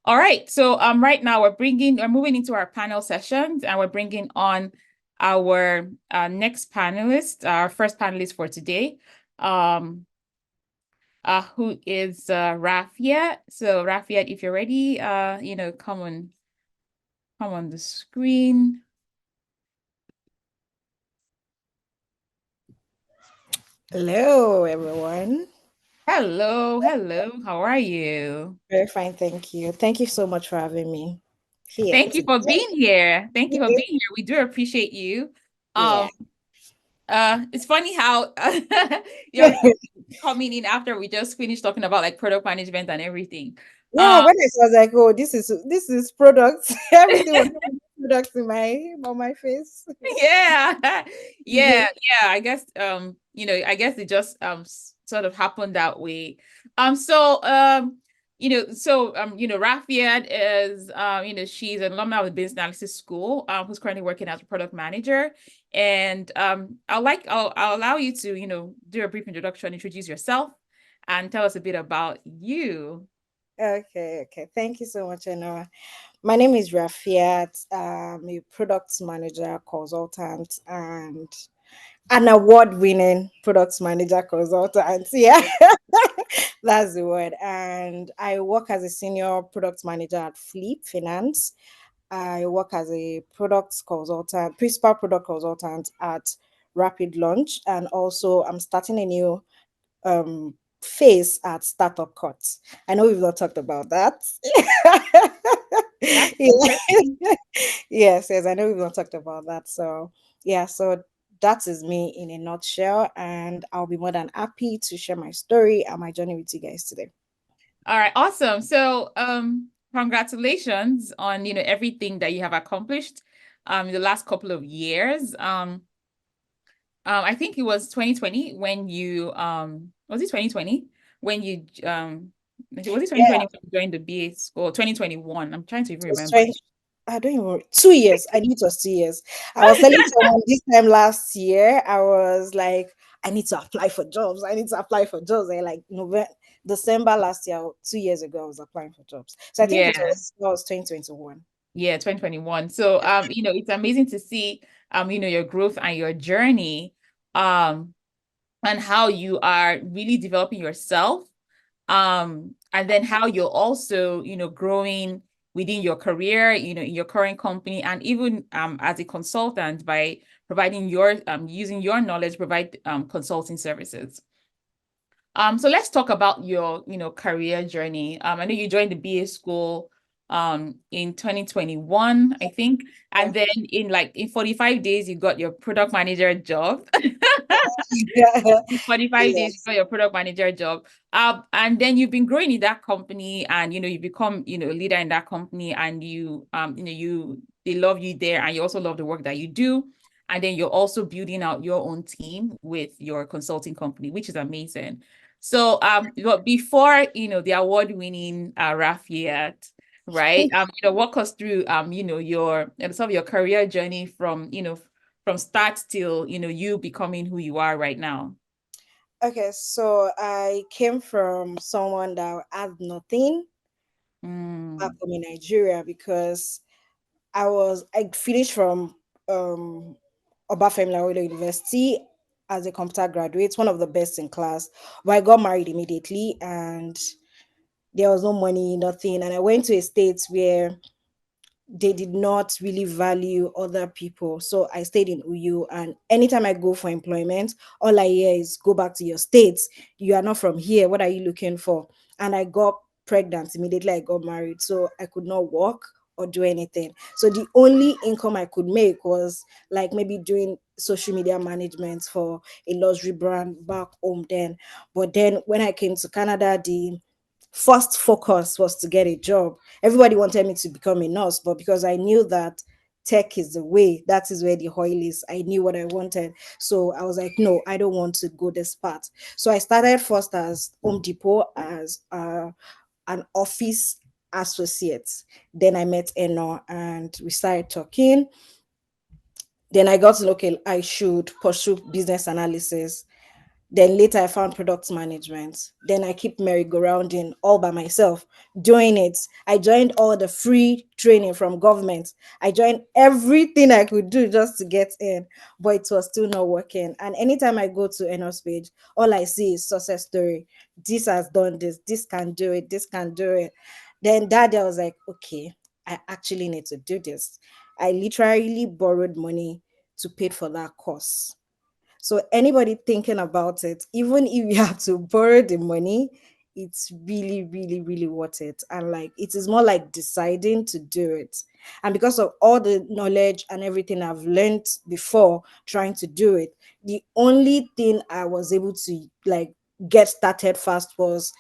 All right. So right now we're moving into our panel sessions, and we're bringing on our next panelist, our first panelist for today, um, who is Rafiat. So Rafiat, if you're ready, come on the screen. Hello, everyone. Hello, hello. How are you? Very fine, thank you. Thank you so much for having me here Thank you for being today. here. Thank you for being here. We do appreciate you. Yeah. Um, it's funny how you're coming in after we just finished talking about like product management and everything. Yeah, Um, when I was like, oh, this is products. Everything was products in my on my face. yeah, yeah, yeah. I guess it just sort of happened that way. So Rafiat is she's an alumna of the Business Analysis School, who's currently working as a product manager. And I'll allow you to, do a brief introduction, introduce yourself, and tell us a bit about you. Okay. Thank you so much, Eno. My name is Rafiat. I'm a product manager, consultant, and an award-winning product manager consultant. Yeah, that's the word. And I work as a senior product manager at Flip Finance. I work as a product consultant, principal product consultant at Rapid Launch, and also I'm starting a new phase at Startup Cuts. I know we've not talked about that. That's Yeah. interesting. Yes, I know we've not talked about that. So yeah, so that is me in a nutshell, and I'll be more than happy to share my story and my journey with you guys today. All right, awesome. So, congratulations on, everything that you have accomplished in the last couple of years. I think it was 2020 when you was it 2020 when you was it Yeah, 2020 when you joined the BA school? 2021. I'm trying to even it was remember. strange. I don't even 2 years. I knew it was 2 years. I was telling someone this time last year, I was like, I need to apply for jobs. I need to apply for jobs. I like November, December last year, 2 years ago, I was applying for jobs. So I think it Yeah. was that was 2021. Yeah, 2021. So it's amazing to see your growth and your journey and how you are really developing yourself, and then how you're also growing within your career, in your current company, and even as a consultant by providing your using your knowledge, provide consulting services. So let's talk about your career journey. I know you joined the BA school in 2021, I think, Yeah. and then in 45 days you got your product manager job. In 45 days, you Yes. got your product manager job. And then you've been growing in that company, and you become, a leader in that company, and they love you there, and you also love the work that you do. And then you're also building out your own team with your consulting company, which is amazing. So but before the award-winning Rafiat, right? Walk us through your some of your career journey from start till you becoming who you are right now. Okay, so I came from someone that had nothing back Mm, home in Nigeria because I finished from um Obafemi Awolowo University as a computer graduate, one of the best in class. But I got married immediately and there was no money, nothing. And I went to a state where they did not really value other people. So I stayed in Uyu. And anytime I go for employment, all I hear is go back to your states. You are not from here. What are you looking for? And I got pregnant immediately. I got married. So I could not work or do anything. So the only income I could make was like maybe doing social media management for a luxury brand back home then. But then when I came to Canada, the first focus was to get a job. Everybody wanted me to become a nurse, but because I knew that tech is the way, that is where the oil is, I knew what I wanted. So I was like, no, I don't want to go this path. So I started first as Home Depot as an office associate. Then I met Eno and we started talking. Then I got to know, okay, I should pursue business analysis. Then later I found product management. Then I keep merry-go-rounding all by myself, doing it. I joined all the free training from government. I joined everything I could do just to get in, but it was still not working. And anytime I go to Eno's page, all I see is success story. This has done this. This can do it. This can do it. Then that day I was like, okay, I actually need to do this. I literally borrowed money to pay for that course. So anybody thinking about it, even if you have to borrow the money, it's really, really, really worth it. And like it is more like deciding to do it. And because of all the knowledge and everything I've learned before trying to do it, the only thing I was able to like get started fast was,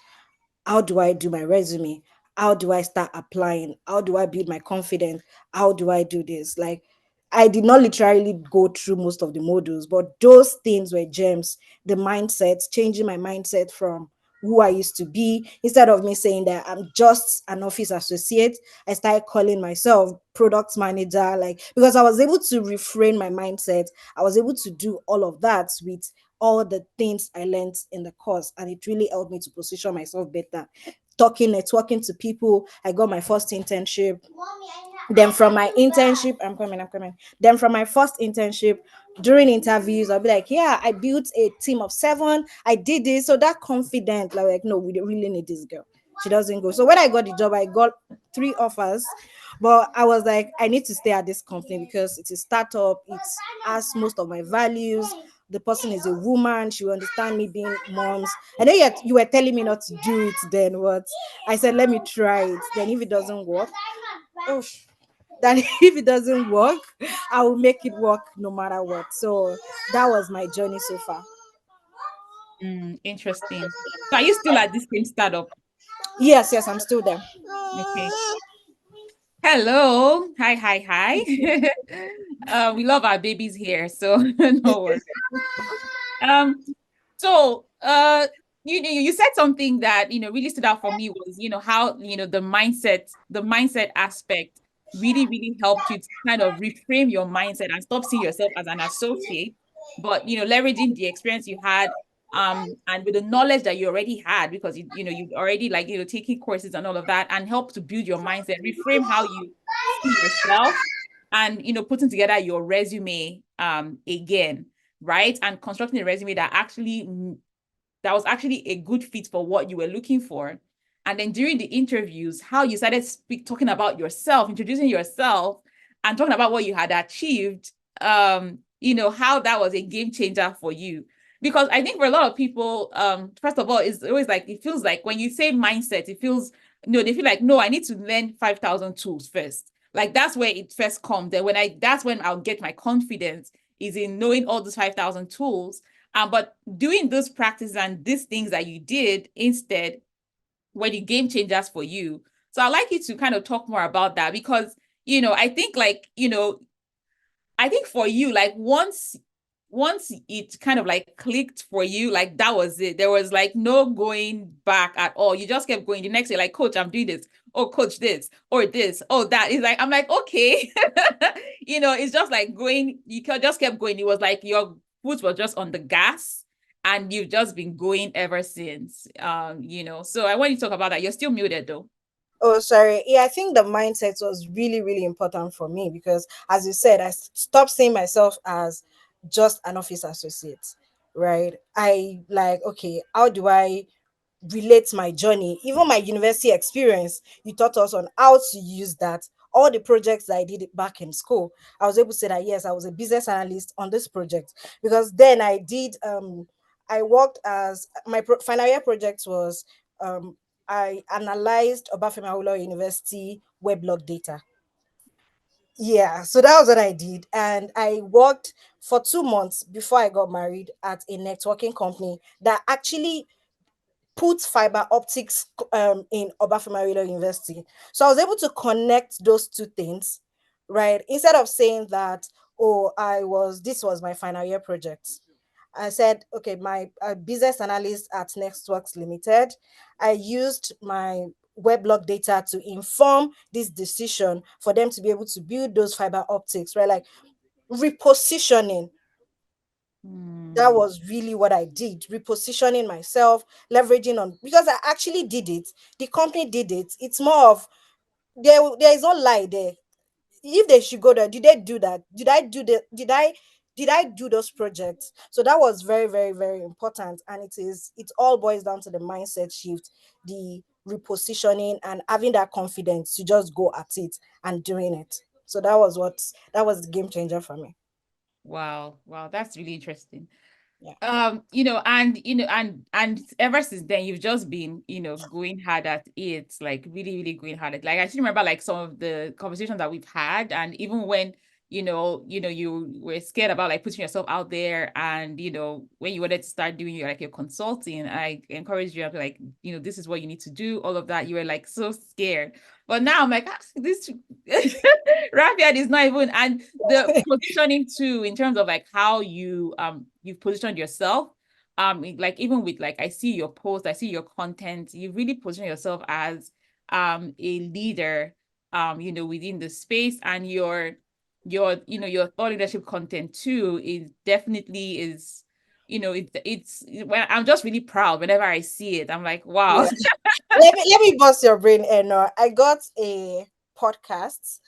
how do I do my resume? How do I start applying? How do I build my confidence? How do I do this? Like, I did not literally go through most of the modules, but those things were gems. The mindset, changing my mindset from who I used to be. Instead of me saying that I'm just an office associate, I started calling myself product manager, like, because I was able to reframe my mindset. I was able to do all of that with all the things I learned in the course, and it really helped me to position myself better. Talking, networking to people. I got my first internship. Then from my internship, I'm coming. Then from my first internship, during interviews, I'll be like, yeah, I built a team of 7. I did this. So that confident, like, no, we really need this girl. She doesn't go. So when I got the job, I got 3 offers. But I was like, I need to stay at this company because it's a startup. It has most of my values. The person is a woman. She will understand me being moms. I know you were telling me not to do it then. What I said, let me try it. Then if it doesn't work, oh, that if it doesn't work, I will make it work no matter what. So that was my journey so far. Interesting. So are you still at this same startup? Yes, yes, I'm still there. Okay. Hello. Hi, hi, hi. We love our babies here, so no worries. Um, so you said something that really stood out for me was how the mindset aspect really helped you to kind of reframe your mindset and stop seeing yourself as an associate, but leveraging the experience you had and with the knowledge that you already had because you already like taking courses and all of that and help to build your mindset, reframe how you see yourself and putting together your resume again, right? And constructing a resume that was actually a good fit for what you were looking for. And then during the interviews, how you started talking about yourself, introducing yourself, and talking about what you had achieved. How that was a game changer for you. Because I think for a lot of people, first of all, it's always like it feels like when you say mindset, it feels they feel like no, I need to learn 5,000 tools first. Like that's where it first comes. Then that's when I'll get my confidence is in knowing all those 5,000 tools. But doing those practices and these things that you did instead were the game changers for you. So I'd like you to kind of talk more about that because, I think I think for you, like once it kind of like clicked for you, like that was it. There was like no going back at all. You just kept going. The next day, like, coach, I'm doing this. Oh, coach, this or this. Oh, that is like, I'm like, okay. It's just like going, just kept going. It was like your foot was just on the gas and you've just been going ever since. So I want you to talk about that. You're still muted though. Oh, sorry. Yeah, I think the mindset was really, really important for me because, as you said, I stopped seeing myself as just an office associate, right? I like, okay, how do I relate my journey, even my university experience? You taught us on how to use that. All the projects that I did back in school, I was able to say that yes, I was a business analyst on this project because then I worked as my final year project was um I analyzed Obafemi University weblog data. Yeah, so that was what I did. And I worked for 2 months before I got married at a networking company that actually put fiber optics in Obafemi University. So I was able to connect those two things, right? Instead of saying that, oh, this was my final year project. I said, okay, my business analyst at Nextworks Limited, I used my weblog data to inform this decision for them to be able to build those fiber optics, right? Like repositioning. That Mm. was really what I did, repositioning myself, leveraging on, because I actually did it. The company did it. It's more of, there is no lie there. If they should go there, did they do that? Did I do those projects? So that was very, very, very important. And it all boils down to the mindset shift, the repositioning, and having that confidence to just go at it and doing it. So that was the game changer for me. Wow. Wow. That's really interesting. Yeah. And ever since then you've just been going hard at it, like really really going hard at, like I still remember like some of the conversations that we've had, and even when you were scared about like putting yourself out there, and when you wanted to start doing your consulting, I encouraged you. I'd be like, this is what you need to do, all of that. You were like so scared, but now I'm like, this Rafiat is not even, and the positioning too, in terms of like how you've positioned yourself, like even with like I see your post, I see your content, you really position yourself as a leader within the space, and your thought leadership content too is definitely is it's when I'm just really proud whenever I see it. I'm like, wow. Yeah. Let me bust your brain, and I got a podcast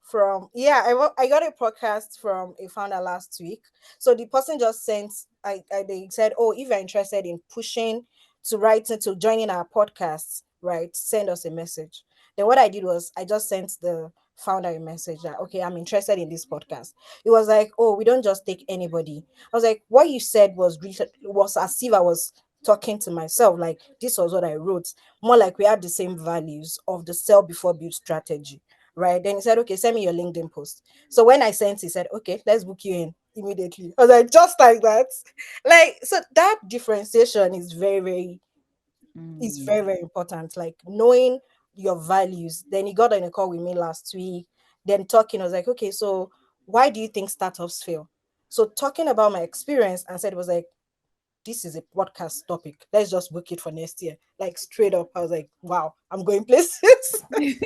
from, I got a podcast from a founder last week. So the person just sent, they said, oh, if you're interested in pushing to write to joining our podcast, right, send us a message. Then what I did was I just sent the founder a message that, okay, I'm interested in this podcast. It was like, oh, we don't just take anybody. I was like, what you said was as if I was talking to myself, like this was what I wrote, more like we had the same values of the sell before build strategy, right? Then he said, okay, send me your LinkedIn post. So when I sent, he said, okay, let's book you in immediately. I was like, just like that. Like, so that differentiation is Mm. very, very important. Like knowing your values. Then he got on a call with me last week, then talking, I was like, okay, so why do you think startups fail? So talking about my experience, and said, it was like, this is a podcast topic. Let's just book it for next year. Like straight up, I was like, wow, I'm going places. Like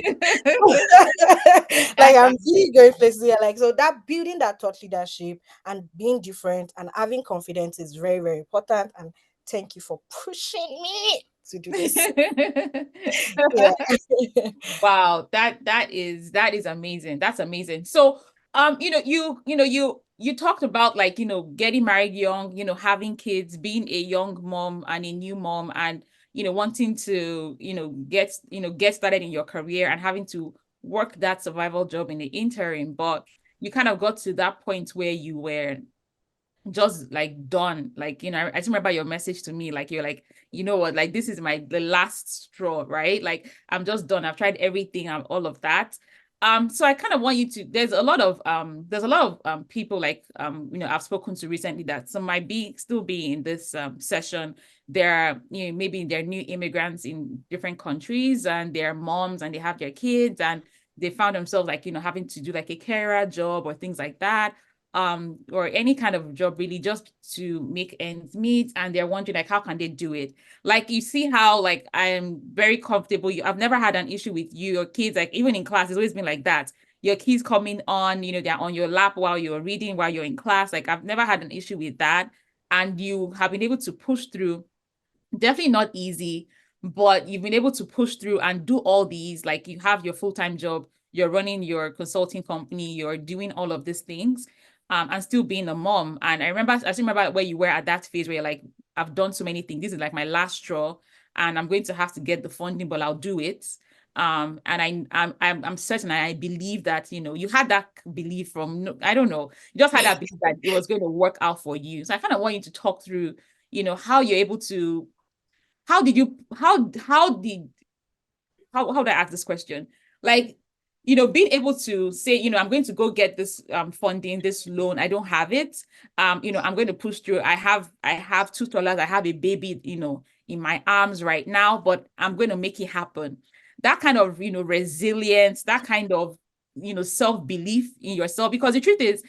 That's I'm really going places here. Like, so that building that thought leadership and being different and having confidence is very, very important. And thank you for pushing me to do this. Yeah. Wow, that is amazing. That's amazing. So, you talked about like, getting married young, having kids, being a young mom and a new mom, and wanting to, get started in your career and having to work that survival job in the interim. But you kind of got to that point where you were just like done, like I just remember your message to me, like you're like, you know what, like this is the last straw, right? Like I'm just done, I've tried everything and all of that. So I kind of want you to, there's a lot of people like I've spoken to recently, that some might be still be in this session. They're maybe they're new immigrants in different countries, and they're moms and they have their kids, and they found themselves like having to do like a carer job or things like that, or any kind of job really, just to make ends meet, and they're wondering like how can they do it. Like you see how like I am very comfortable, I've never had an issue with you, your kids, like even in class it's always been like that, your kids coming on, they're on your lap while you're reading, while you're in class, like I've never had an issue with that, and you have been able to push through. Definitely not easy, but you've been able to push through and do all these. Like you have your full-time job, you're running your consulting company, you're doing all of these things, and still being a mom. And I still remember where you were at that phase where you're like, I've done so many things. This is like my last straw, and I'm going to have to get the funding, but I'll do it. And I'm certain, I believe that you had that belief from, no, I don't know, you just had that belief that it was going to work out for you. So I kind of want you to talk through how you're able to, how did you how do I ask this question? Like, being able to say, I'm going to go get this funding, this loan. I don't have it. I'm going to push through. I have $2. I have a baby, in my arms right now, but I'm going to make it happen. That kind of, resilience, that kind of, self-belief in yourself. Because the truth is,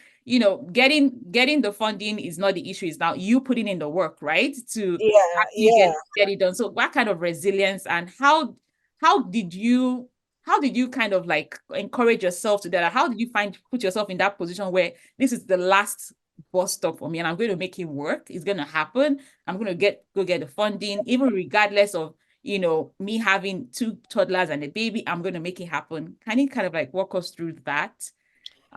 getting the funding is not the issue. It's now you putting in the work, right? To Yeah, actually get yeah. get it done. So what kind of resilience, and how did you kind of like encourage yourself to that? How did you put yourself in that position where this is the last bus stop for me and I'm going to make it work. It's going to happen. I'm going to go get the funding, even regardless of, me having two toddlers and a baby, I'm going to make it happen. Can you kind of like walk us through that?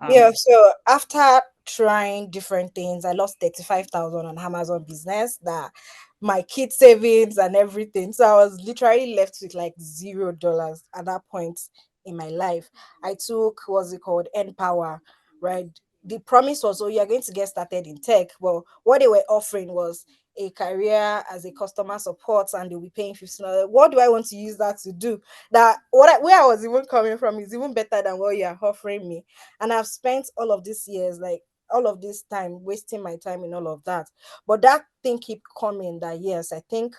Yeah, Um, so after trying different things, I lost 35,000 on Amazon business, that my kid savings and everything. So I was literally left with like $0 at that point in my life. I took, what's it called, Empower, right? The promise was, oh, you're going to get started in tech. Well, what they were offering was a career as a customer support, and they'll be paying $15. What do I want to use that to do? That where I was even coming from is even better than what you're offering me. And I've spent all of these years, like all of this time, wasting my time in all of that. But that thing keep coming that yes, I think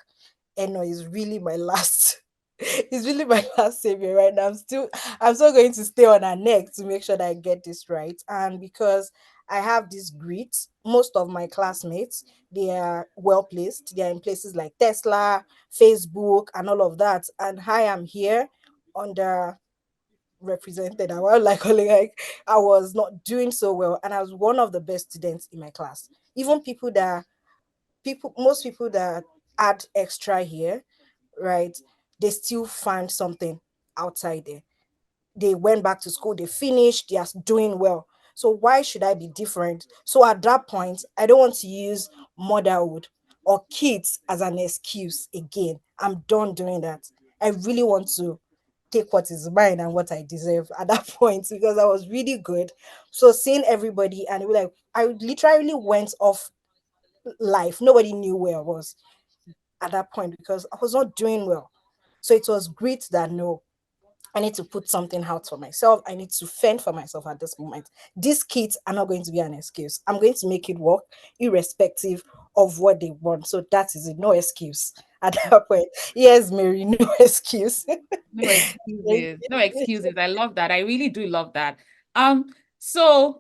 Eno is really my last. It's really my last savior right now. I'm still going to stay on her neck to make sure that I get this right. And because I have this grit, most of my classmates, they are well placed. They are in places like Tesla, Facebook, and all of that. And I am here under represented. I was like I was not doing so well, and I was one of the best students in my class. Even most people that add extra here, right? They still find something outside there. They went back to school, they finished, they are doing well. So why should I be different? So at that point, I don't want to use motherhood or kids as an excuse again. I'm done doing that. I really want to take what is mine and what I deserve at that point, because I was really good. So seeing everybody, and it was like I literally went off life. Nobody knew where I was at that point because I was not doing well. So it was great that no, I need to put something out for myself. I need to fend for myself at this moment. These kids are not going to be an excuse. I'm going to make it work irrespective of what they want. So that is it. No excuse at that point. Yes, Mary, no excuse. no Thank excuses. No you. excuses. I love that. I really do love that. So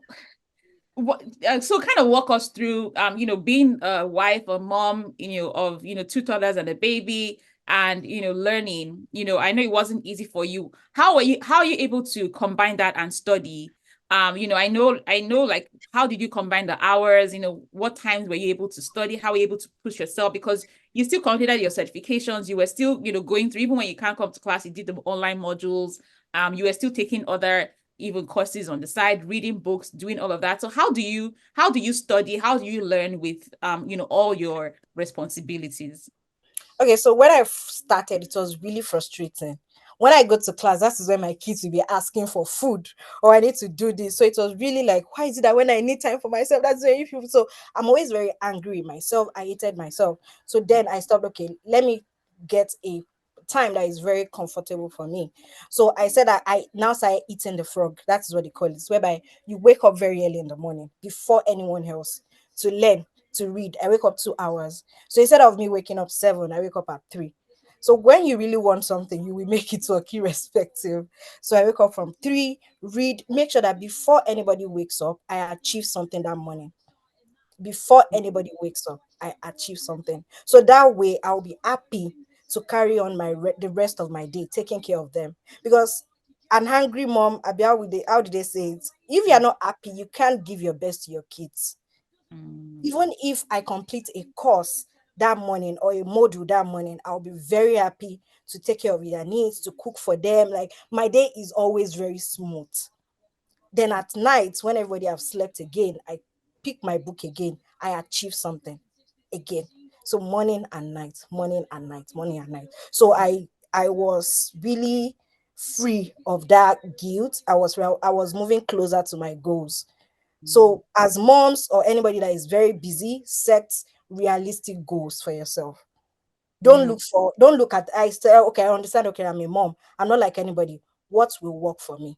what so kind of walk us through being a wife or mom of two toddlers and a baby, and learning. I know it wasn't easy for you. How are you able to combine that and study? I know like, how did you combine the hours? What times were you able to study? How were you able to push yourself? Because you still completed your certifications, you were still going through, even when you can't come to class, you did the online modules. You were still taking other even courses on the side, reading books, doing all of that. So how do you study? How do you learn with all your responsibilities? Okay, so when I started, it was really frustrating. When I go to class, that is when my kids will be asking for food, or I need to do this. So it was really like, why is it that when I need time for myself, that's very few? So I'm always very angry with myself. I hated myself. So then I stopped, okay, let me get a time that is very comfortable for me. So I said that I now started eating the frog. That is what they call it. It's whereby you wake up very early in the morning before anyone else to learn, to read. I wake up 2 hours. So instead of me waking up 7, I wake up at 3. So when you really want something, you will make it work irrespective. So I wake up from 3, read, make sure that before anybody wakes up, I achieve something that morning. Before anybody wakes up, I achieve something. So that way I'll be happy to carry on the rest of my day, taking care of them. Because an angry mom, Abi, how did they say it? If you're not happy, you can't give your best to your kids. Mm, Even if I complete a course that morning or a module that morning, I'll be very happy to take care of their needs, to cook for them. Like my day is always very smooth. Then at night, when everybody have slept again, I pick my book again. I achieve something again. So morning and night, morning and night, morning and night. So I was really free of that guilt. I was moving closer to my goals. mm, So, as moms or anybody that is very busy, set realistic goals for yourself. mm. Don't look at, I say, okay, I understand. Okay, I'm a mom. I'm not like anybody. What will work for me?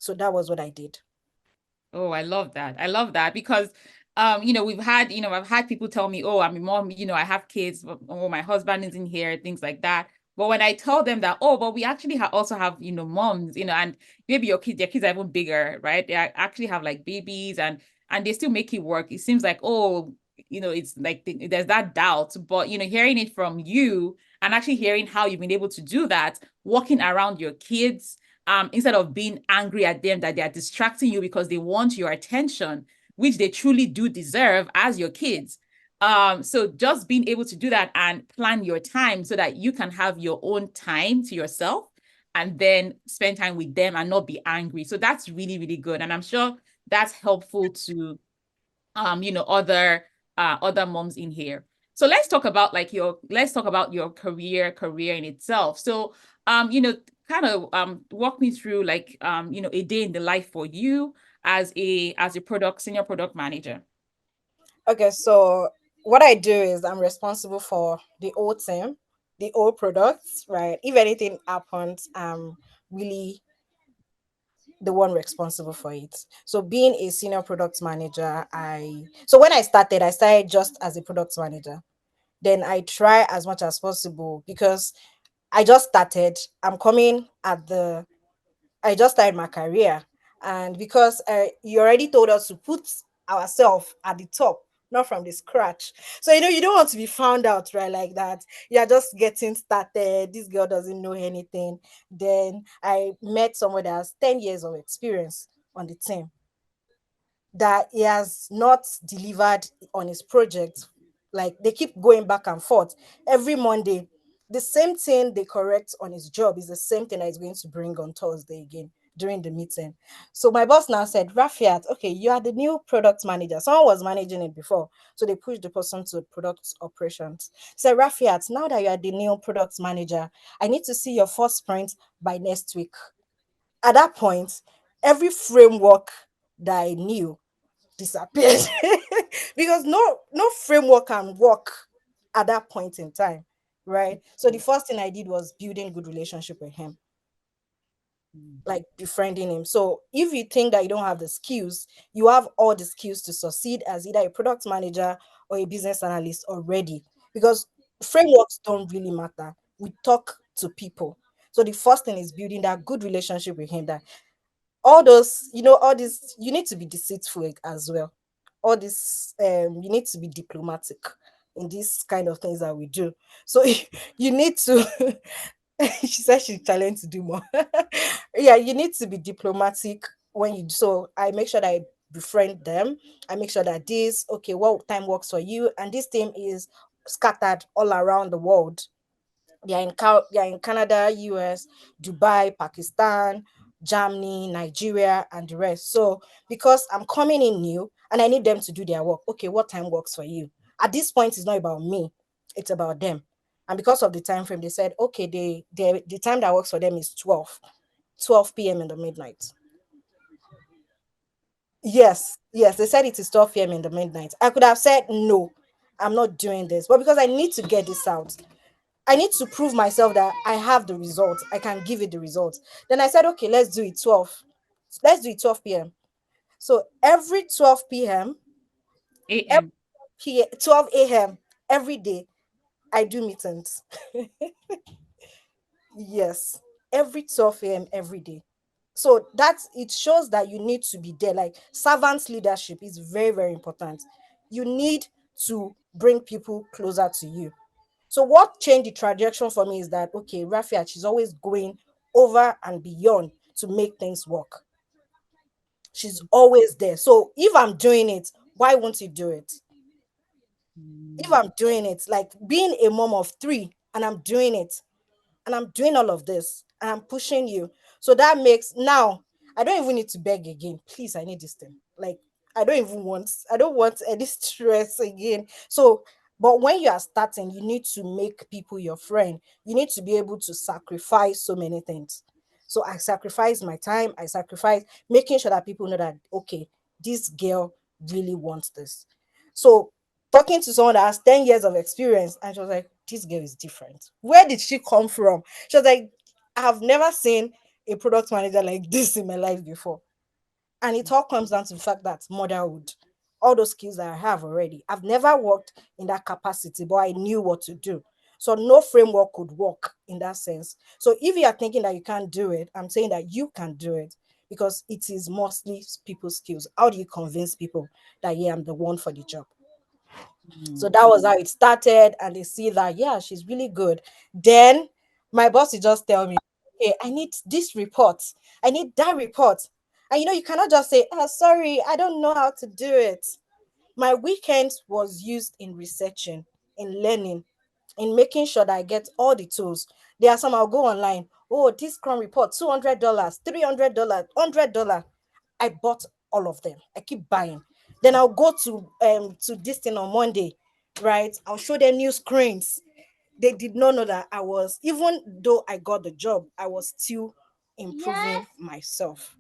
So that was what I did. Oh, I love that. I love that because I've had people tell me, "Oh, I'm a mom, I have kids, but oh, my husband isn't here," things like that. But when I tell them that, "Oh, but we actually also have, moms, and maybe their kids are even bigger, right? Actually have like babies, and they still make it work." It seems like, oh, it's like there's that doubt, but hearing it from you and actually hearing how you've been able to do that, walking around your kids, instead of being angry at them that they are distracting you because they want your attention, which they truly do deserve as your kids. So just being able to do that and plan your time so that you can have your own time to yourself and then spend time with them and not be angry. So that's really, really good. And I'm sure that's helpful to other moms in here. So let's talk about your career in itself. So kind of walk me through like a day in the life for you as a senior product manager. Okay, so what I do is I'm responsible for the whole team, the whole products, right? If anything happens, I'm really the one responsible for it. So being a senior product manager, when I started just as a product manager. Then I try as much as possible because I just started. I'm coming at the I just started my career, and because you already told us to put ourselves at the top, not from the scratch. So you don't want to be found out, right? Like that. You're just getting started. This girl doesn't know anything. Then I met someone that has 10 years of experience on the team that he has not delivered on his project. Like they keep going back and forth every Monday. The same thing they correct on his job is the same thing that he's going to bring on Thursday again during the meeting. So my boss now said, Rafiat, okay, you are the new product manager. Someone was managing it before. So they pushed the person to product operations. Said, Rafiat, now that you are the new product manager, I need to see your first sprint by next week. At that point, every framework that I knew disappeared because no framework can work at that point in time, right? So the first thing I did was building good relationship with him, like befriending him. So if you think that you don't have the skills, you have all the skills to succeed as either a product manager or a business analyst already, because frameworks don't really matter. We talk to people. So the first thing is building that good relationship with him, that all those, all this, you need to be deceitful as well. All this, you need to be diplomatic in these kind of things that we do. So you need to, she said she's challenged to do more. Yeah, you need to be diplomatic when you, so I make sure that I befriend them. I make sure that this, okay, what time works for you? And this team is scattered all around the world. They are in Canada, US, Dubai, Pakistan, Germany, Nigeria, and the rest. So because I'm coming in new and I need them to do their work, okay, what time works for you? At this point, it's not about me, it's about them. And because of the time frame, they said, okay, the time that works for them is 12 p.m. in the midnight. Yes, they said it is 12 p.m. in the midnight. I could have said no, I'm not doing this, but because I need to get this out, I need to prove myself that I have the results. I can give it the results. Then I said, okay, let's do it 12. Let's do it 12 p.m. So every 12 p.m., every 12 a.m., every day, I do meetings. Yes, every 12 a.m. every day. So it shows that you need to be there. Like servant leadership is very, very important. You need to bring people closer to you. So what changed the trajectory for me is that, okay, Rafiat, she's always going over and beyond to make things work. She's always there. So if I'm doing it, why won't you do it? If I'm doing it, like being a mom of three and I'm doing it, and I'm doing all of this and I'm pushing you. So that makes now I don't even need to beg again. Please, I need this thing. Like I don't want any stress again. So, but when you are starting, you need to make people your friend. You need to be able to sacrifice so many things. So I sacrifice my time, I sacrifice making sure that people know that okay, this girl really wants this. So talking to someone that has 10 years of experience, and she was like, this girl is different. Where did she come from? She was like, I have never seen a product manager like this in my life before. And it all comes down to the fact that motherhood, all those skills that I have already, I've never worked in that capacity, but I knew what to do. So no framework could work in that sense. So if you are thinking that you can't do it, I'm saying that you can do it, because it is mostly people skills. How do you convince people that, yeah, I'm the one for the job? So that was how it started, and they see that, yeah, she's really good. Then my boss will just tell me, okay, I need this report, I need that report. And you cannot just say, oh, sorry, I don't know how to do it. My weekends was used in researching, in learning, in making sure that I get all the tools. There are some I'll go online. Oh, this Scrum report, $200, $300, $100. I bought all of them. I keep buying. Then I'll go to this thing on Monday, right? I'll show them new screens. They did not know that I was, even though I got the job, I was still improving myself.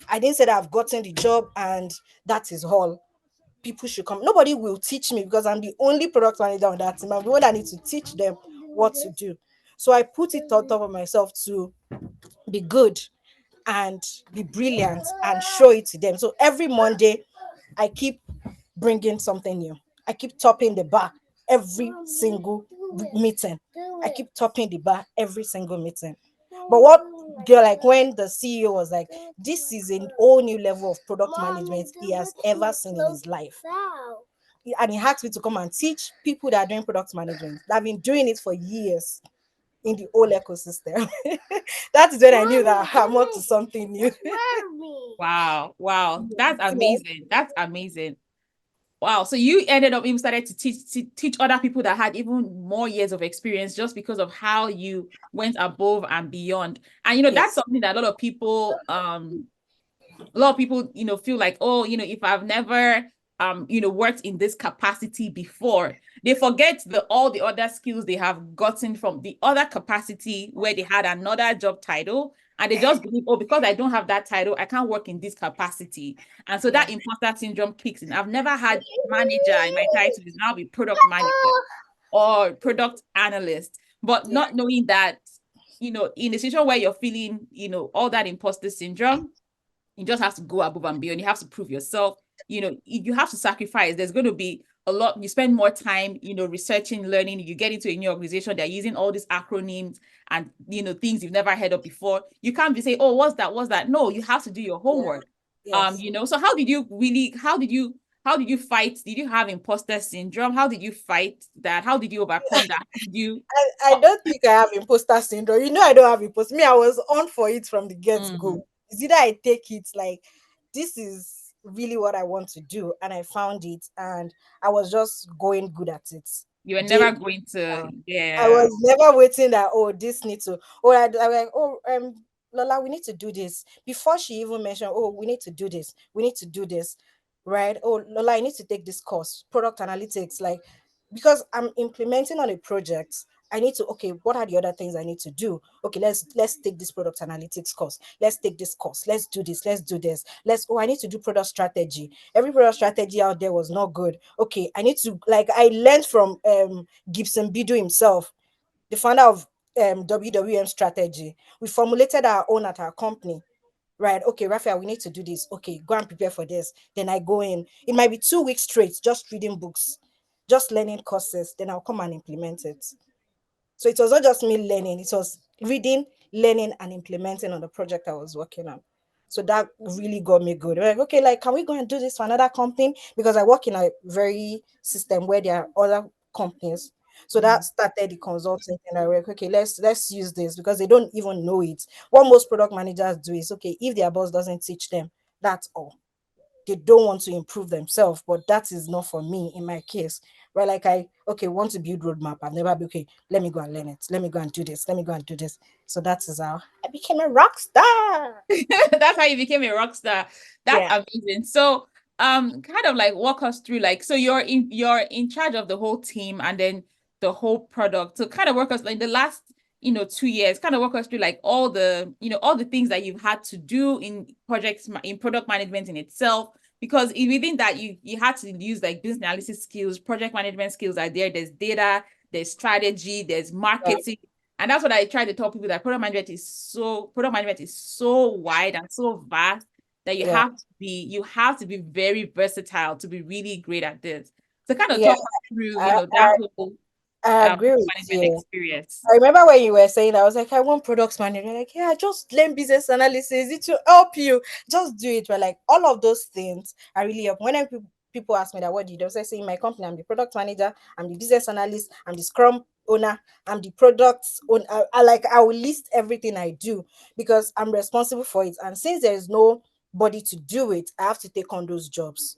I didn't say that I've gotten the job and that is all. People should come. Nobody will teach me because I'm the only product manager on that team. I'm the one that needs to teach them what to do. So I put it on top of myself to be good and be brilliant and show it to them. So every Monday, I keep bringing something new. I keep topping the bar every single meeting. I keep topping the bar every single meeting. But what girl, like when the CEO was like, this is a whole new level of product management he has ever seen in his life. And he asked me to come and teach people that are doing product management. That have been doing it for years in the whole ecosystem. That is when I knew that I'm up to something new. Wow, wow, that's Yeah. amazing. That's amazing. Wow. So you ended up even started to teach other people that had even more years of experience just because of how you went above and beyond. And that's Yes. something that a lot of people, feel like, oh, if I've never worked in this capacity before, they forget all the other skills they have gotten from the other capacity where they had another job title. And they just believe, oh, because I don't have that title, I can't work in this capacity. And so Yeah. that imposter syndrome kicks in. I've never had manager in my title is now be product manager or product analyst, but Yeah. not knowing that, in a situation where you're feeling, all that imposter syndrome, you just have to go above and beyond. You have to prove yourself. You have to sacrifice. There's going to be a lot. You spend more time, researching, learning. You get into a new organization. They're using all these acronyms and things you've never heard of before. You can't be saying, "Oh, what's that? What's that?" No, you have to do your Yeah. homework. Yes. So how did you really? How did you fight? Did you have imposter syndrome? How did you fight that? How did you overcome that? How did you? I don't think I have imposter syndrome. I don't have imposter. Me, I was on for it from the get go. Mhm. It's either I take it like this is really what I want to do, and I found it, and I was just going good at it. You were Day never going to, I yeah. was never waiting that, oh, this needs to, or I was like, oh, Lola, we need to do this before she even mentioned, oh, we need to do this, we need to do this, right? Oh, Lola, I need to take this course, product analytics, like, because I'm implementing on a project. I need to, okay, what are the other things I need to do? Okay, let's take this product analytics course. Let's take this course. Let's do this. Let's do this. I need to do product strategy. Every product strategy out there was not good. Okay, I need to, like, I learned from Gibson Bidu himself, the founder of WWM strategy. We formulated our own at our company. Right. Okay, Rafael, we need to do this. Okay, go and prepare for this. Then I go in. It might be 2 weeks straight, just reading books, just learning courses. Then I'll come and implement it. So it was not just me learning, it was reading, learning, and implementing on the project I was working on. So that really got me good. We're like, okay, like, can we go and do this for another company? Because I work in a very system where there are other companies. So that Mhm. started the consulting, and I went, okay, let's use this because they don't even know it. What most product managers do is, okay, if their boss doesn't teach them, that's all. They don't want to improve themselves, but that is not for me in my case. Right? Like, I, okay, want to build roadmap. I've never been, okay, let me go and learn it. Let me go and do this. Let me go and do this. So that is how I became a rock star. That's how you became a rock star. That's Yeah. amazing. So, kind of like walk us through, like, so you're in charge of the whole team and then the whole product. So kind of work us like the last, 2 years, kind of walk us through like all the things that you've had to do in projects in product management in itself. Because within that, you had to use like business analysis skills, project management skills are there. There's data, there's strategy, there's Yeah. marketing, and that's what I try to tell people, that product management is so wide and so vast that you Yeah. have to be very versatile to be really great at this. So kind of Yeah. talk us through, I, that I, whole I agree with management you. experience. I remember when you were saying, I was like, I want products manager. Like, yeah, just learn business analysis. It will help you. Just do it. But like all of those things are really up. When people ask me that, what do you do? So I say, in my company, I'm the product manager, I'm the business analyst, I'm the scrum owner, I'm the product owner. I will list everything I do because I'm responsible for it. And since there is no body to do it, I have to take on those jobs.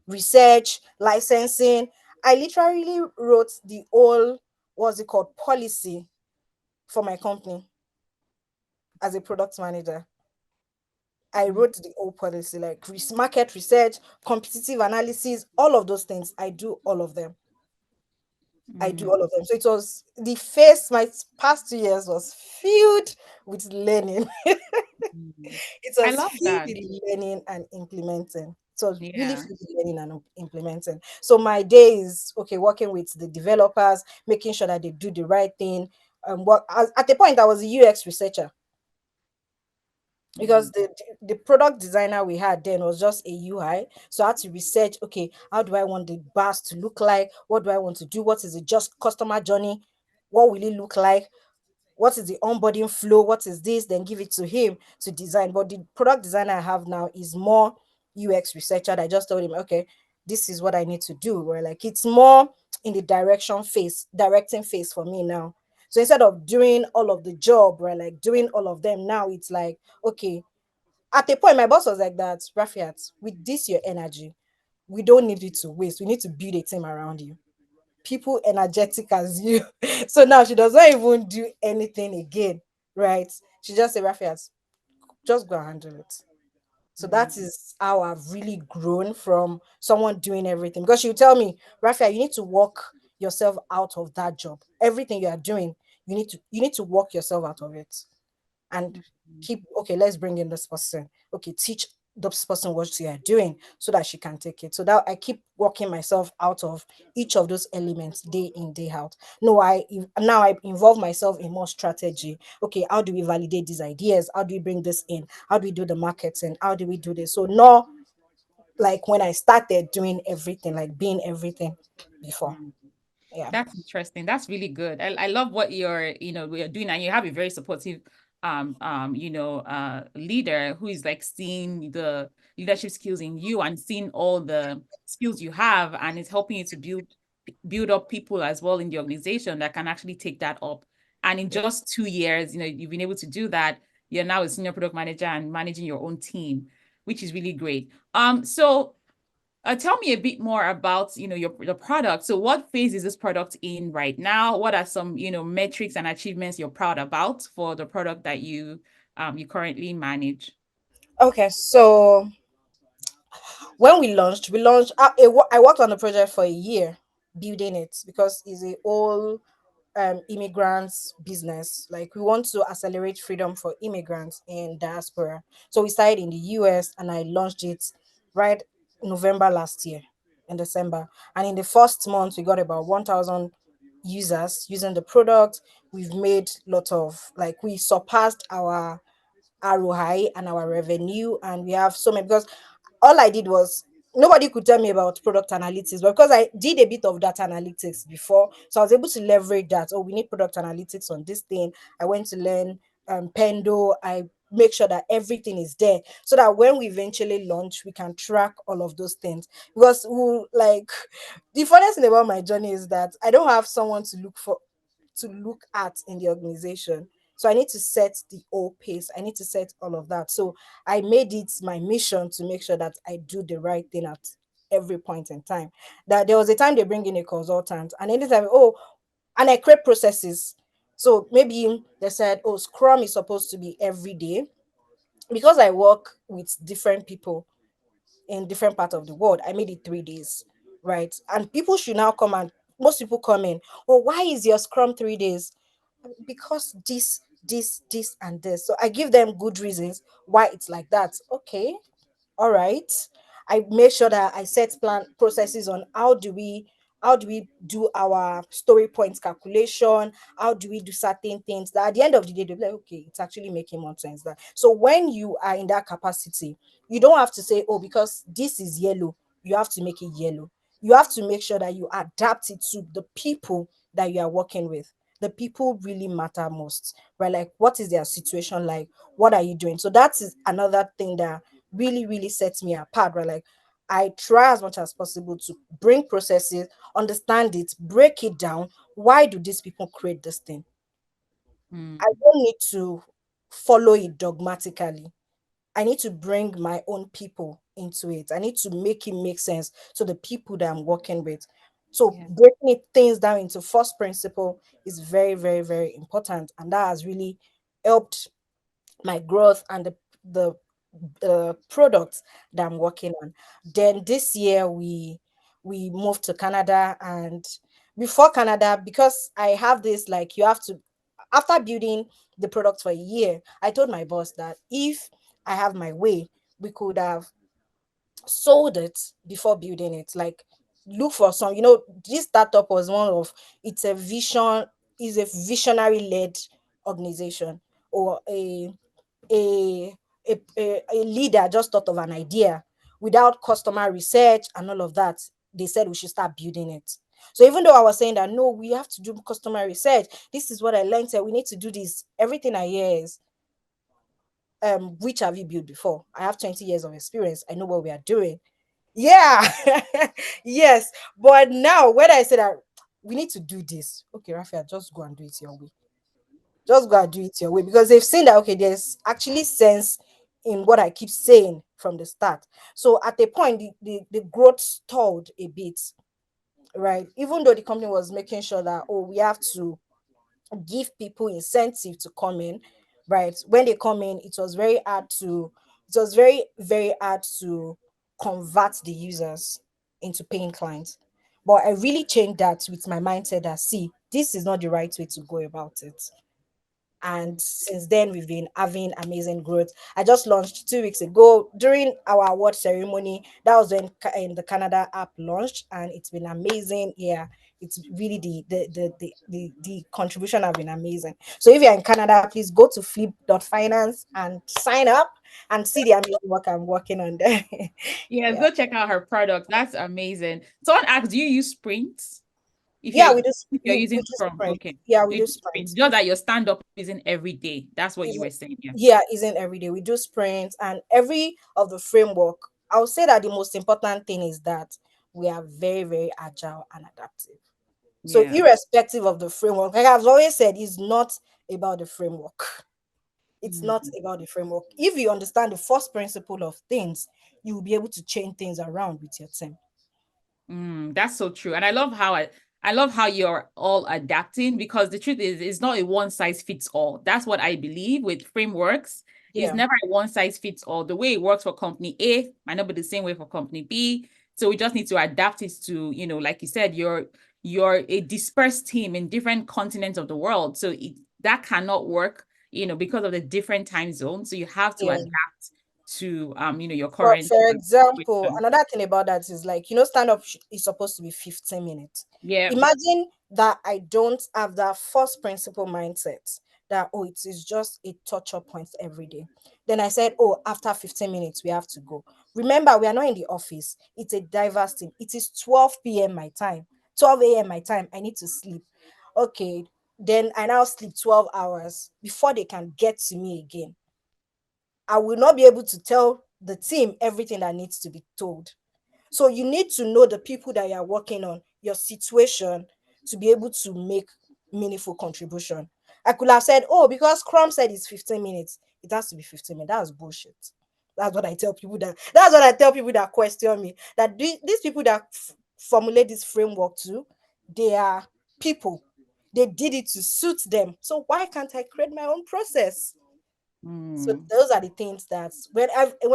Research, licensing. I literally wrote the whole, what's it called, policy for my company as a product manager. I Mm, wrote the whole policy, like market research, competitive analysis, all of those things. I do all of them. I do mm, all of them. So it was the first, my past 2 years was filled with learning. mm. It I was love filled that. with learning and implementing. It was really Yeah. filled with learning and implementing. So my day is okay, working with the developers, making sure that they do the right thing. What at the point I was a UX researcher, because Mm, the product designer we had then was just a UI. So I had to research, okay, how do I want the bars to look like? What do I want to do? What is the just customer journey? What will it look like? What is the onboarding flow? What is this? Then give it to him to design. But the product designer I have now is more UX researcher. I just told him, okay, this is what I need to do. Where like it's more in the directing phase for me now. So instead of doing all of the job, where like doing all of them now, it's like, okay, at a point my boss was like that, Rafiat, with this your energy, we don't need it to waste. We need to build a team around you, people energetic as you. So now she does not even do anything again, right? She just say, Rafiat, just go and handle it. So that mm, is how I've really grown from someone doing everything. Because she'll tell me, Rafiat, you need to walk yourself out of that job. Everything you are doing, you need to walk yourself out of it, and mm, keep, okay, let's bring in this person, okay, teach this person what you are doing so that she can take it. So that I keep working myself out of each of those elements day in day out. No, now I involve myself in more strategy. Okay, how do we validate these ideas? How do we bring this in? How do we do the marketing? How do we do this? So not like when I started doing everything, like being everything before. mm. Yeah. That's interesting. That's really good. I love what you're doing, and you have a very supportive leader who is like seeing the leadership skills in you and seeing all the skills you have, and is helping you to build up people as well in the organization that can actually take that up. And in just 2 years, you've been able to do that. You're now a senior product manager and managing your own team, which is really great. So tell me a bit more about, your product. So what phase is this product in right now? What are some, metrics and achievements you're proud about for the product that you currently manage? Okay, so when we launched I worked on the project for a year building it, because it's a whole immigrants business. Like we want to accelerate freedom for immigrants in diaspora. So we started in the US and I launched it right November last year, in December. And in the first month we got about 1,000 users using the product. We've made lot of, like, we surpassed our ROI and our revenue, and we have so many, because all I did was, nobody could tell me about product analytics, but because I did a bit of data analytics before, so I was able to leverage that. Oh, we need product analytics on this thing. I went to learn Pendo. I make sure that everything is there so that when we eventually launch, we can track all of those things. Because we like the funniest thing about my journey is that I don't have someone to look at in the organization. So I need to set the whole pace. I need to set all of that. So I made it my mission to make sure that I do the right thing at every point in time. That there was a time they bring in a consultant, and anytime, oh, and I create processes. So maybe they said, oh, Scrum is supposed to be every day. Because I work with different people in different parts of the world, I made it 3 days, right? And people should now come, and most people come in, oh, why is your Scrum 3 days? Because this and this. So I give them good reasons why it's like that. Okay, all right. I make sure that I set plan processes on how do we do our story points calculation, how do we do certain things that at the end of the day they'll be like, okay, it's actually making more sense. That so when you are in that capacity, you don't have to say, oh, because this is yellow, you have to make it yellow. You have to make sure that you adapt it to the people that you are working with. The people really matter most, right? Like, what is their situation like? What are you doing? So that is another thing that really, really sets me apart, right? Like, I try as much as possible to bring processes, understand it, break it down. Why do these people create this thing? I Mm, don't need to follow it dogmatically. I need to bring my own people into it. I need to make it make sense to the people that I'm working with. So Yeah. breaking things down into first principle is very, very, very important. And that has really helped my growth and the products that I'm working on. Then this year we moved to Canada, and before Canada, because I have this, like, you have to, after building the product for a year, I told my boss that if I have my way, we could have sold it before building it. Like, look for some, this startup was one of, it's a vision, is a visionary led organization, or a, a leader just thought of an idea without customer research and all of that. They said we should start building it. So even though I was saying that no, we have to do customer research, this is what I learned, we need to do this, everything I hear is, which have you built before? I have 20 years of experience, I know what we are doing. Yeah. Yes. But now when I say that we need to do this, okay, Rafael, just go and do it your way. Just go and do it your way, because they've seen that okay, there's actually sense in what I keep saying from the start. So at a point, the growth stalled a bit, right? Even though the company was making sure that, oh, we have to give people incentive to come in, right? When they come in, it was very, very hard to convert the users into paying clients. But I really changed that with my mindset that, see, this is not the right way to go about it. And since then we've been having amazing growth. I just launched 2 weeks ago during our award ceremony. That was when the Canada app launched, and it's been amazing. Yeah, it's really the contribution have been amazing. So if you're in Canada, please go to flip.finance and sign up and see the amazing work I'm working on there. Yes, Yeah. go check out her product. That's amazing. Someone asked, do you use sprints? If you're Yeah, if you're we using do Scrum, sprint. okay. Yeah, we You do do sprints. sprint. Just that your stand-up isn't every day. That's what you Isn't were saying. Yeah. Yeah, isn't every day. We do sprints, and every of the framework. I would say that the most important thing is that we are very, very agile and adaptive. So Yeah. irrespective of the framework, like I've always said, it's not about the framework. It's not Mm. about the framework. If you understand the first principle of things, you will be able to change things around with your team. That's so true. And I love how you're all adapting, because the truth is it's not a one size fits all. That's what I believe with frameworks. It's Yeah. never a one size fits all. The way it works for company A might not be the same way for company B. So we just need to adapt it to, like you said, you're a dispersed team in different continents of the world. So that cannot work, because of the different time zones. So you have to Yeah. adapt to your For current for example, situation. another thing about that is, like, stand up is supposed to be 15 minutes. Yeah. Imagine that I don't have that first principle mindset that, oh, it is just a touch up point every day. Then I said, oh, after 15 minutes we have to go. Remember, we are not in the office. It's a diverse thing. It is 12 p.m. my time, 12 a.m. my time. I need to sleep. Okay, then I now sleep 12 hours before they can get to me again. I will not be able to tell the team everything that needs to be told. So you need to know the people that you are working on, your situation, to be able to make meaningful contribution. I could have said, oh, because Scrum said it's 15 minutes, it has to be 15 minutes. That's bullshit. That's what I tell people that question me. That these people that formulate this framework too, they are people. They did it to suit them. So why can't I create my own process? So Mm. those are the things that when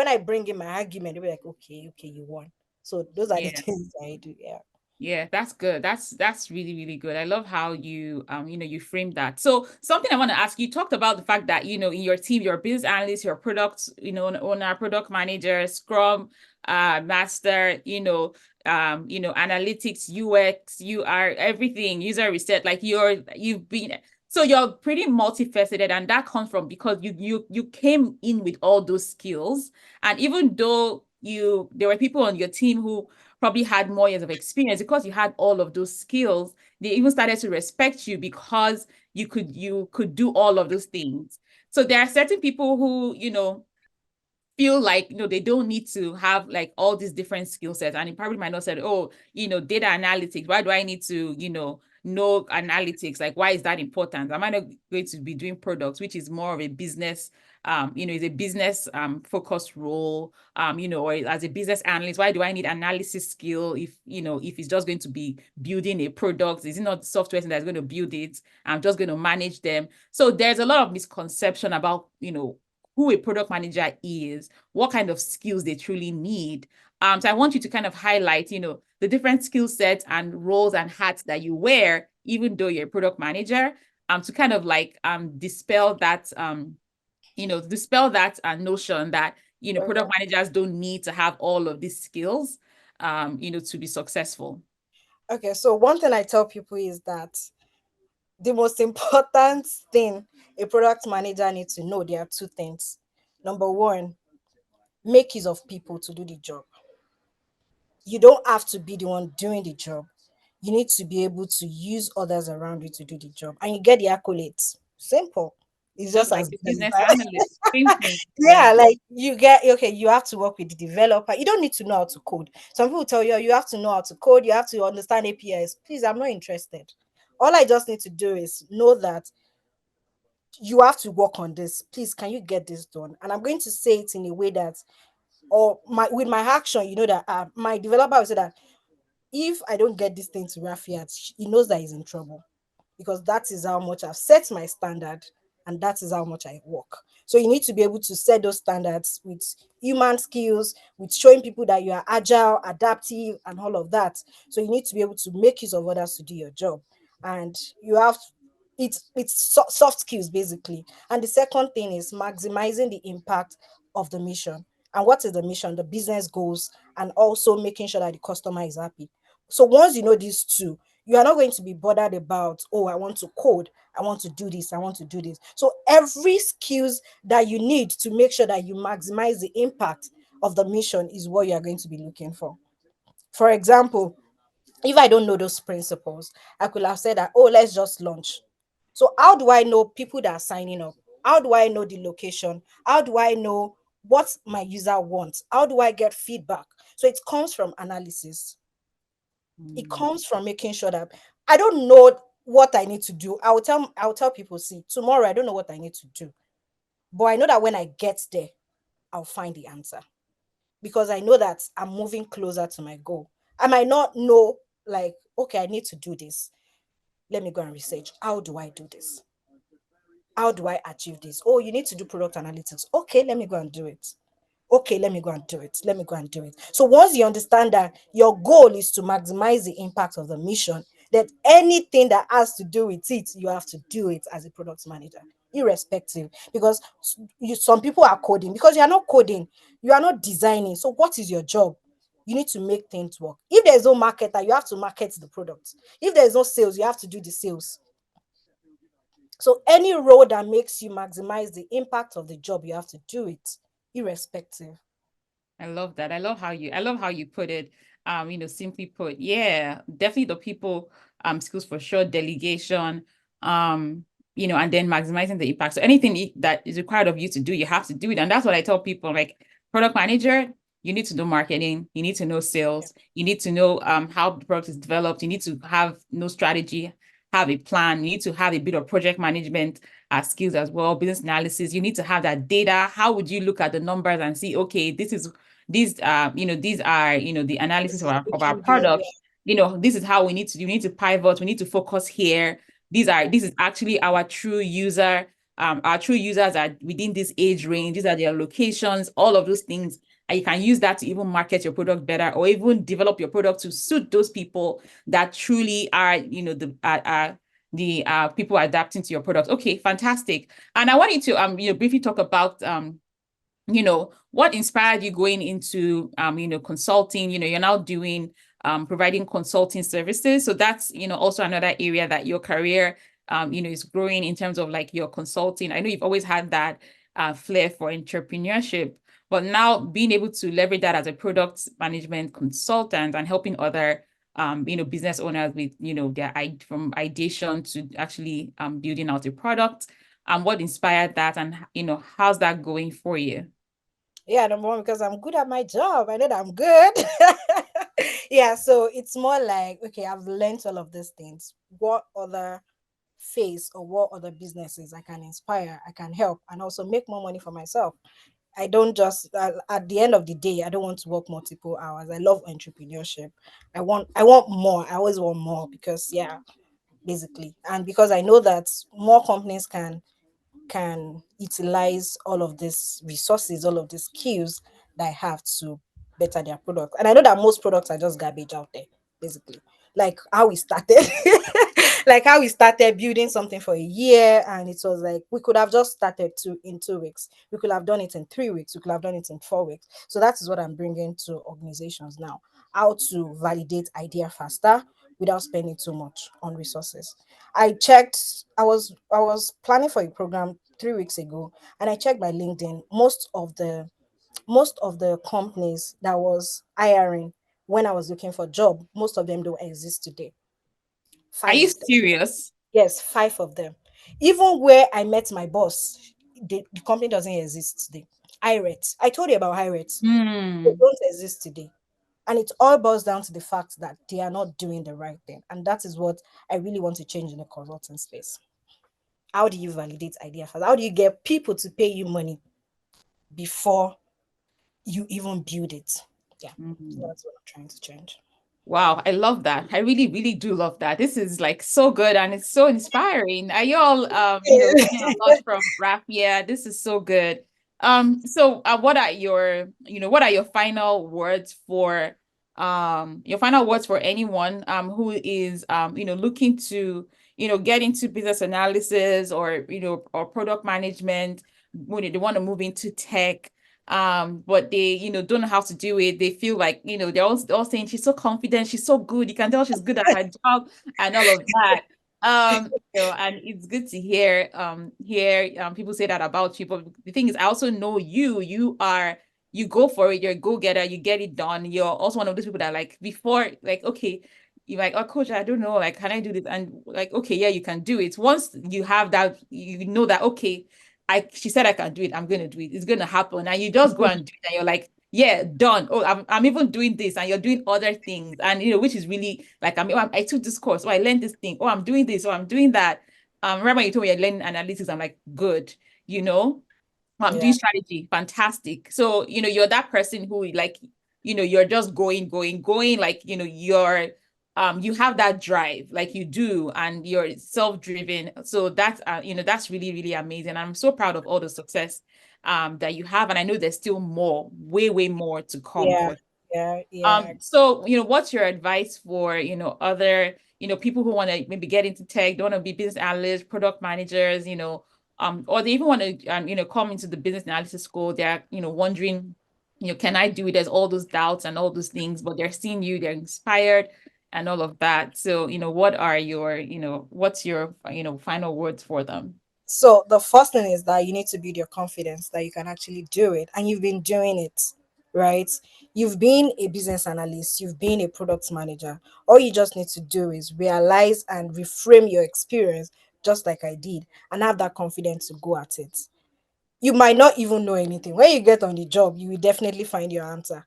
I bring in my argument, they'll be like, okay, okay, you won. So those are the Yeah. things I do. Yeah. Yeah, that's good. That's really, really good. I love how you you frame that. So something I want to ask, you talked about the fact that, in your team, your business analyst, your product, owner, product manager, Scrum, master, analytics, UX, UR, everything, user research, like you've been, so you're pretty multifaceted, and that comes from because you came in with all those skills. And even though there were people on your team who probably had more years of experience, because you had all of those skills, they even started to respect you because you could do all of those things. So there are certain people who, feel like, they don't need to have like all these different skill sets, and it probably might not say, oh, data analytics, why do I need to, know analytics? Like, why is that important? Am I not going to be doing products, which is more of a business is a business focused role, or as a business analyst, why do I need analysis skill if it's just going to be building a product? Is it not the software that's going to build it? I'm just going to manage them. So there's a lot of misconception about, who a product manager is, what kind of skills they truly need. So I want you to kind of highlight, the different skill sets and roles and hats that you wear, even though you're a product manager, to kind of like dispel that notion that product managers don't need to have all of these skills to be successful. Okay, so one thing I tell people is that the most important thing a product manager needs to know, there are two things. Number one, make use of people to do the job. You don't have to be the one doing the job. You need to be able to use others around you to do the job, and you get the accolades. Simple. It's Just just like as a bad as business that. analyst, same thing. Yeah. Yeah, like you get, okay, you have to work with the developer. You don't need to know how to code. Some people tell you, you have to know how to code, you have to understand APIs. Please, I'm not interested. All I just need to do is know that you have to work on this. Please, can you get this done? And I'm going to say it in a way that, or my with my action, that my developer will say that if I don't get this thing to Rafiat, he knows that he's in trouble, because that is how much I've set my standard, and that is how much I work. So you need to be able to set those standards with human skills, with showing people that you are agile, adaptive, and all of that. So you need to be able to make use of others to do your job. And you have soft skills basically. And the second thing is maximizing the impact of the mission. And what is the mission? The business goals, and also making sure that the customer is happy. So once you know these two, you are not going to be bothered about, oh, I want to code, I want to do this, I want to do this. So every skills that you need to make sure that you maximize the impact of the mission is what you are going to be looking for. For example, if I don't know those principles, I could have said that, oh, let's just launch. So how do I know people that are signing up? How do I know the location? How do I know what my user wants? How do I get feedback? So it comes from analysis. It comes from making sure that I don't know what I need to do. I'll tell people, see, tomorrow I don't know what I need to do. But I know that when I get there, I'll find the answer, because I know that I'm moving closer to my goal. I might not know, like, okay, I need to do this. Let me go and research. How do I do this? How do I achieve this? Oh, you need to do product analytics. Okay, let me go and do it. Okay, let me go and do it. Let me go and do it. So once you understand that your goal is to maximize the impact of the mission, that anything that has to do with it, you have to do it as a product manager, irrespective. Because some people are coding, because you are not coding, you are not designing. So what is your job? You need to make things work. If there's no marketer, you have to market the product. If there's no sales, you have to do the sales. So any role that makes you maximize the impact of the job, you have to do it, irrespective. I love that. I love how you put it. Simply put, yeah, definitely the people skills for sure, delegation, and then maximizing the impact. So anything that is required of you to do, you have to do it. And that's what I tell people, like product manager, you need to know marketing, you need to know sales, you need to know how the product is developed, you need to have no strategy, have a plan, you need to have a bit of project management skills as well, business analysis. You need to have that data. How would you look at the numbers and see, okay, these are the analysis This of is our looking good. product. This is how we need to pivot, we need to focus here. This is actually our true user. Our true users are within this age range. These are their locations, all of those things. And you can use that to even market your product better, or even develop your product to suit those people that truly are, the people adapting to your product. Okay, fantastic. And I want you to briefly talk about what inspired you going into consulting. You're now doing providing consulting services. So that's also another area that your career is growing in terms of like your consulting. I know you've always had that flair for entrepreneurship, but now being able to leverage that as a product management consultant and helping other business owners with their from ideation to actually building out a product. What inspired that, and how's that going for you? Yeah, number one, because I'm good at my job. I know that I'm good. Yeah, so it's more like, okay, I've learned all of these things. What other face or what other businesses I can inspire, I can help, and also make more money for myself. I don't just at the end of the day, I don't want to work multiple hours. I love entrepreneurship. I want more. I always want more because yeah, basically, and because I know that more companies can utilize all of these resources, all of these skills that I have to better their product. And I know that most products are just garbage out there, basically. Like how we started, like how we started building something for a year, and it was like we could have just started in 2 weeks. We could have done it in 3 weeks. We could have done it in 4 weeks. So that is what I'm bringing to organizations now: how to validate idea faster without spending too much on resources. I checked. I was planning for a program 3 weeks ago, and I checked my LinkedIn. Most of the companies that was hiring when I was looking for a job, most of them don't exist today. Are Five you of them. serious? Yes, five of them. Even where I met my boss, the company doesn't exist today. I told you about Irate. They Hmm. don't exist today. And it all boils down to the fact that they are not doing the right thing. And that is what I really want to change in the consulting space. How do you validate idea first? How do you get people to pay you money before you even build it? Yeah. So Hmm. that's what I'm trying to change. Wow, I love that. I really, really do love that. This is like so good and it's so inspiring. Are you all learning a lot from Rafiat? This is so good. What are what are your final words for anyone who is looking to, get into business analysis or or product management when they want to move into tech, but they don't know how to do it. They feel like they're all saying she's so confident, she's so good, you can tell she's good at her job and all of that. And it's good to hear people say that about you. But the thing is, I also know you go for it, you're a go-getter, you get it done. You're also one of those people that like before, like, okay, you're like, oh coach, I don't know, like, can I do this? And like, okay, yeah, you can do it. Once you have that, you know that, okay, she said I can do it. I'm gonna do it. It's gonna happen. And you just go and do it, and you're like, yeah, done. Oh, I'm even doing this, and you're doing other things, and which is really like, I took this course. Oh, I learned this thing. Oh, I'm doing this. Oh, I'm doing that. Remember you told me you're learning analytics. I'm like, good. You know, I'm doing Yeah. strategy. Fantastic. So, you're that person who like, you're just going, going, going, like, you have that drive, like you do, and you're self-driven. So that's really, really amazing. I'm so proud of all the success that you have. And I know there's still more, way, way more to come Yeah. for. Yeah. Yeah. So, what's your advice for, other, people who want to maybe get into tech, don't want to be business analysts, product managers, or they even want to, come into the business analysis school. They're, wondering, can I do it? There's all those doubts and all those things, but they're seeing you, they're inspired and all of that. So, what's your, final words for them? So the first thing is that you need to build your confidence that you can actually do it, and you've been doing it, right? You've been a business analyst, you've been a product manager. All you just need to do is realize and reframe your experience, just like I did, and have that confidence to go at it. You might not even know anything. When you get on the job, you will definitely find your answer.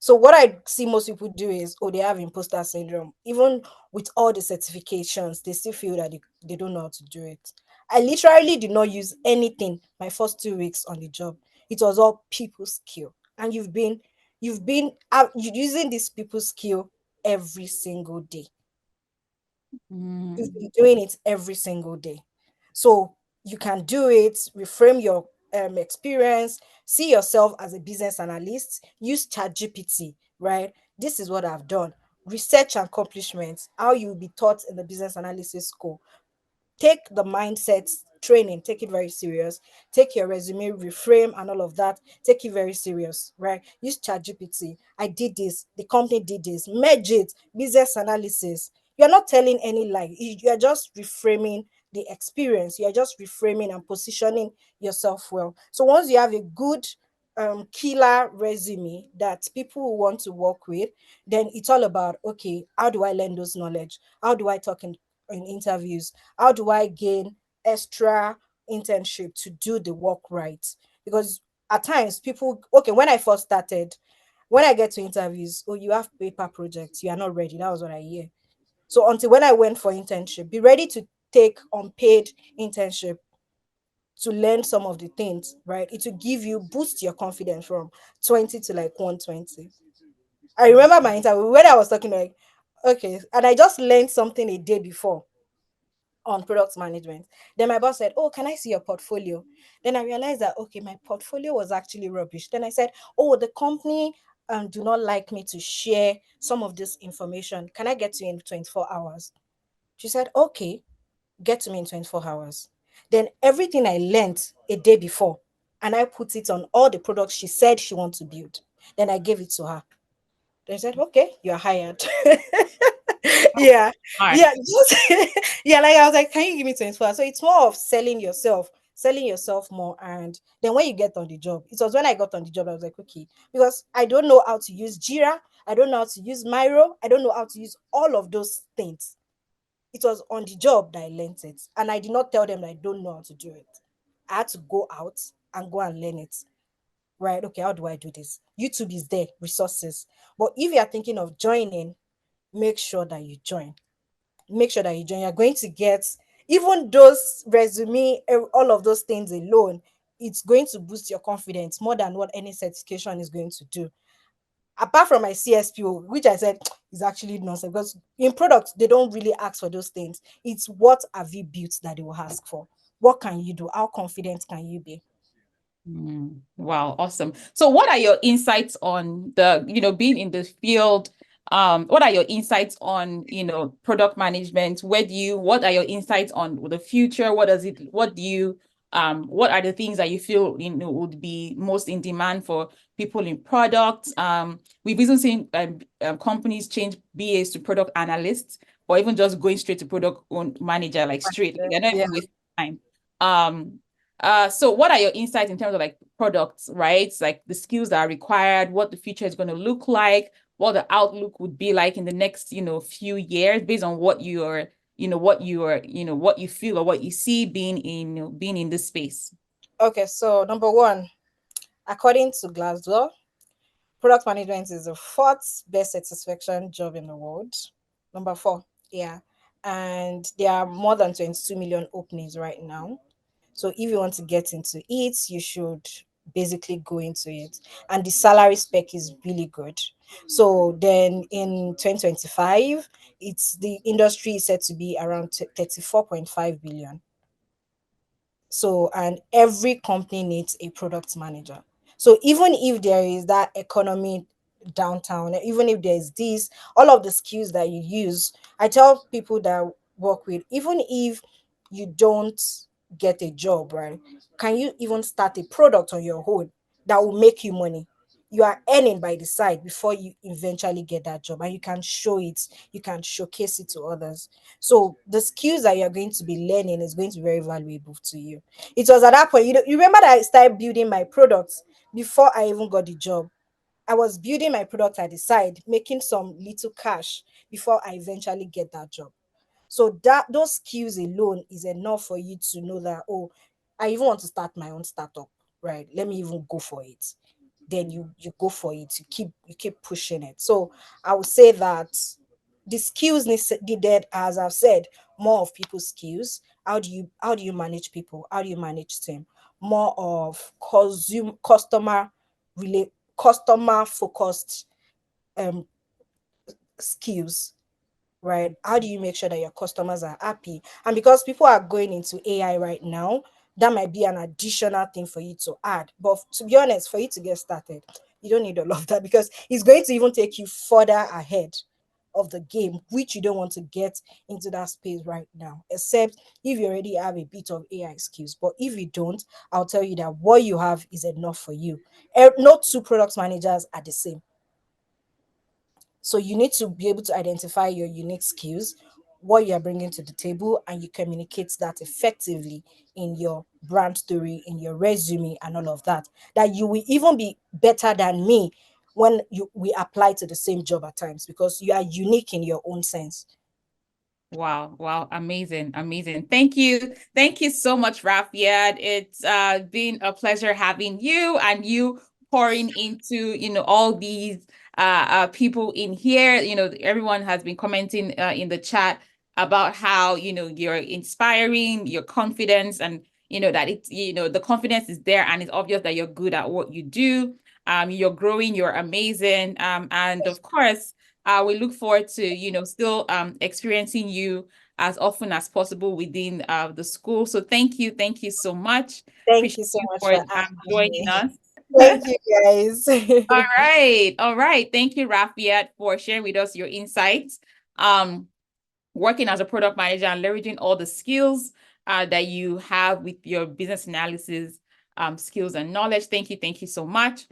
So what I see most people do is, oh, they have imposter syndrome. Even with all the certifications, they still feel that they don't know how to do it. I literally did not use anything my first 2 weeks on the job. It was all people skill. And using this people skill every single day. You've Mm. been doing it every single day. So you can do it, reframe your experience, see yourself as a business analyst, use ChatGPT, right? This is what I've done. Research accomplishments, how you will be taught in the business analysis school. Take the mindset training, take it very serious. Take your resume, reframe, and all of that. Take it very serious, right? Use ChatGPT. I did this, the company did this, merge it, business analysis. You're not telling any lie. You're just reframing the experience. You're just reframing and positioning yourself well. So once you have a good killer resume that people will want to work with, then it's all about, okay, how do I learn those knowledge? How do I talk in interviews? How do I gain extra internship to do the work right? Because at times people, okay, when I first started, when I get to interviews, oh, you have paper projects, you are not ready. That was what I hear. So until when I went for internship, be ready to take unpaid internship to learn some of the things, right? It will give you boost your confidence from 20 to like 120. I remember my interview when I was talking like, okay, and I just learned something a day before on product management. Then my boss said, "Oh, can I see your portfolio?" Then I realized that okay, my portfolio was actually rubbish. Then I said, "Oh, the company do not like me to share some of this information. Can I get to you in 24 hours?" She said, "Okay, get to me in 24 hours." Then everything I learned a day before, and I put it on all the products she said she wants to build. Then I gave it to her. They said, "Okay, you're hired." Yeah, All yeah, just yeah. Like I was like, "Can you give me 24 hours?" So it's more of selling yourself more. And then when you get on the job, it was when I got on the job, I was like, okay, because I don't know how to use Jira, I don't know how to use Miro, I don't know how to use all of those things. It was on the job that I learned it, and I did not tell them that I don't know how to do it. I had to go out and go and learn it. Right? Okay, how do I do this? YouTube is there, resources. But if you are thinking of joining, make sure that you join. Make sure that you join. You're going to get even those resume, all of those things alone. It's going to boost your confidence more than what any certification is going to do. Apart from my CSPO, which I said is actually nonsense, because in products they don't really ask for those things. It's what have you built that they will ask for. What can you do? How confident can you be? Wow, awesome. So what are your insights on being in the field? What are your insights on, product management? What are your insights on the future? What are the things that you feel, would be most in demand for people in products? We've even seen companies change BAs to product analysts, or even just going straight to product manager, like straight. Like, they're not Yeah. even wasting time. So what are your insights in terms of like products, right? Like the skills that are required, what the future is going to look like, what the outlook would be like in the next, few years based on what what you feel or what you see being in this space. Okay, so number one, according to Glassdoor, product management is the fourth best satisfaction job in the world. Number four, yeah. And there are more than 22 million openings right now. So if you want to get into it, you should basically go into it. And the salary spec is really good. So then in 2025, it's the industry is said to be around 34.5 billion. So, and every company needs a product manager. So, even if there is that economy downtown, even if there's this, all of the skills that you use, I tell people that I work with, even if you don't get a job, right? Can you even start a product on your own that will make you money? You are earning by the side before you eventually get that job, and you can show it, you can showcase it to others. So the skills that you're going to be learning is going to be very valuable to you. It was at that point, you remember that I started building my products before I even got the job. I was building my product at the side, making some little cash before I eventually get that job. So that those skills alone is enough for you to know that, oh, I even want to start my own startup, right? Let me even go for it. Then you go for it. You keep pushing it. So I would say that the skills needed, as I've said, more of people's skills. How do you manage people? How do you manage team? More of customer focused um skills, right? How do you make sure that your customers are happy? And because people are going into AI right now, that might be an additional thing for you to add. But to be honest, for you to get started, you don't need all of that, because it's going to even take you further ahead of the game, which you don't want to get into that space right now, except if you already have a bit of AI skills. But if you don't, I'll tell you that what you have is enough for you. No two product managers are the same. So you need to be able to identify your unique skills, what you're bringing to the table, and you communicate that effectively in your brand story, in your resume, and all of that. That you will even be better than me when we apply to the same job at times, because you are unique in your own sense. Wow, wow, amazing, amazing. Thank you. Thank you so much, Rafiat. It's been a pleasure having you and you pouring into, all these people in here. Everyone has been commenting in the chat. about how, you're inspiring your confidence, and, that it's, the confidence is there and it's obvious that you're good at what you do. You're growing, you're amazing. And of course, we look forward to, still experiencing you as often as possible within the school. So thank you. Thank you so much. Thank you Appreciate so you much for for having joining me. us. Thank you, guys. All right. All right. Thank you, Rafiat, for sharing with us your insights. Working as a product manager and leveraging all the skills that you have with your business analysis skills and knowledge. Thank you. Thank you so much.